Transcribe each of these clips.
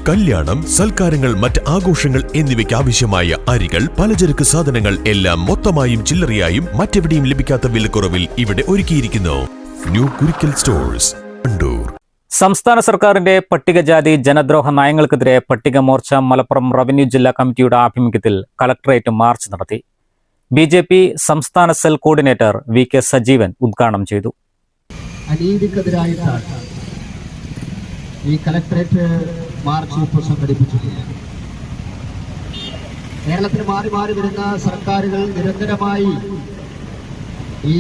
കല്യാണം, സൽക്കാരങ്ങൾ, മറ്റ് ആഘോഷങ്ങൾ എന്നിവയ്ക്ക് ആവശ്യമായ അരികൾ, പലചരക്ക് സാധനങ്ങൾ എല്ലാം മൊത്തമായും ചില്ലറയായും മറ്റെവിടെയും ലഭിക്കാത്ത വിലക്കുറവിൽ ഇവിടെ ഒരുക്കിയിരിക്കുന്നു. New Kurikkal stores, Wandoor. സംസ്ഥാന സർക്കാരിന്റെ പട്ടികജാതി ജനദ്രോഹ നയങ്ങൾക്കെതിരെ പട്ടിക മോർച്ച മലപ്പുറം റവന്യൂ ജില്ലാ കമ്മിറ്റിയുടെ ആഭിമുഖ്യത്തിൽ കളക്ടറേറ്റ് മാർച്ച് നടത്തി. BJP സംസ്ഥാന സെൽ കോർഡിനേറ്റർ VK സജീവൻ ഉദ്ഘാടനം ചെയ്തു. അനീതിക്കെതിരായിട്ടാണ് ഈ കളക്ടറേറ്റ് മാർച്ച് ഇപ്പോൾ സംഘടിപ്പിച്ചിട്ടുള്ളത്. കേരളത്തിൽ മാറി മാറി വരുന്ന സർക്കാരുകൾ നിരന്തരമായി ഈ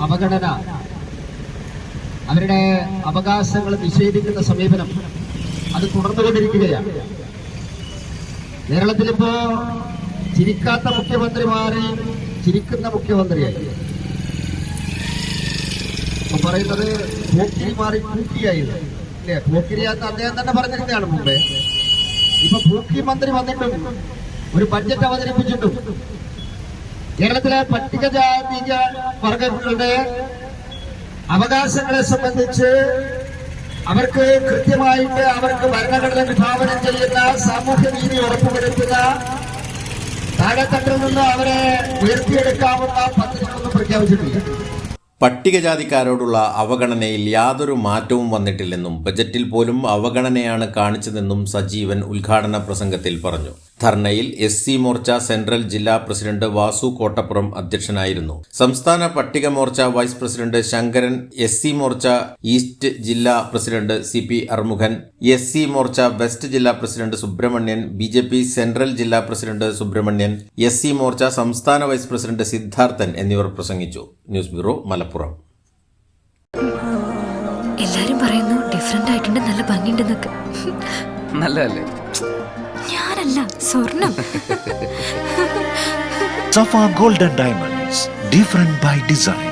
അവഗണന, അവരുടെ അവകാശങ്ങൾ നിഷേധിക്കുന്ന സമീപനം അത് തുടർന്നുകൊണ്ടിരിക്കുകയാണ്. കേരളത്തിലിപ്പോ ചിരിക്കാത്ത മുഖ്യമന്ത്രി മാറി ചിരിക്കുന്ന മുഖ്യമന്ത്രിയായി. പറയുന്നത് പോക്കിരി മാറി പൂക്കിയായത് അല്ലേ? പോക്കിരിയാത്ത അദ്ദേഹം തന്നെ പറഞ്ഞിരുന്നതാണ് മുമ്പേ. ഇപ്പൊ പൂക്കി മന്ത്രി വന്നിട്ടും ഒരു ബഡ്ജറ്റ് അവതരിപ്പിച്ചിട്ടും കേരളത്തിലെ പട്ടികജാതിക വർഗങ്ങളുടെ അവകാശങ്ങളെ സംബന്ധിച്ച് അവർക്ക് കൃത്യമായിട്ട് അവർക്ക് ഭരണഘടന വിഭാവനം ചെയ്യുന്ന സാമൂഹ്യ നീതി ഉറപ്പുവരുത്തുന്ന താഴെത്തട്ടിൽ നിന്ന് അവരെ ഉയർത്തിയെടുക്കാവുന്ന പദ്ധതികളൊന്നും പ്രഖ്യാപിച്ചിട്ടില്ല. പട്ടികജാതിക്കാരോടുള്ള അവഗണനയിൽ യാതൊരു മാറ്റവും വന്നിട്ടില്ലെന്നും ബജറ്റിൽ പോലും അവഗണനയാണ് കാണിച്ചതെന്നും സജീവൻ ഉദ്ഘാടന പ്രസംഗത്തിൽ പറഞ്ഞു. ധർണയിൽ SC മോർച്ച സെൻട്രൽ ജില്ലാ പ്രസിഡന്റ് വാസു കോട്ടപ്പുറം അധ്യക്ഷനായിരുന്നു. സംസ്ഥാന പട്ടിക Morcha vice president Sankaran, SC Morcha east ജില്ലാ president CP Armukhan, SC Morcha west ജില്ലാ പ്രസിഡന്റ് സുബ്രഹ്മണ്യൻ, BJP സെൻട്രൽ ജില്ലാ പ്രസിഡന്റ് സുബ്രഹ്മണ്യൻ, SC മോർച്ച സംസ്ഥാന വൈസ് പ്രസിഡന്റ് സിദ്ധാർത്ഥൻ എന്നിവർ പ്രസംഗിച്ചു. News bureau, Malappuram. എല്ലാരും പറയുന്നു ഡിഫറെന്റ് ആയിട്ടുണ്ട്, നല്ല ഭംഗിയുണ്ടെന്നൊക്കെ. നല്ലതല്ലേ? ഞാനല്ല, സ്വർണം. Safa Gold and Diamonds, different by design.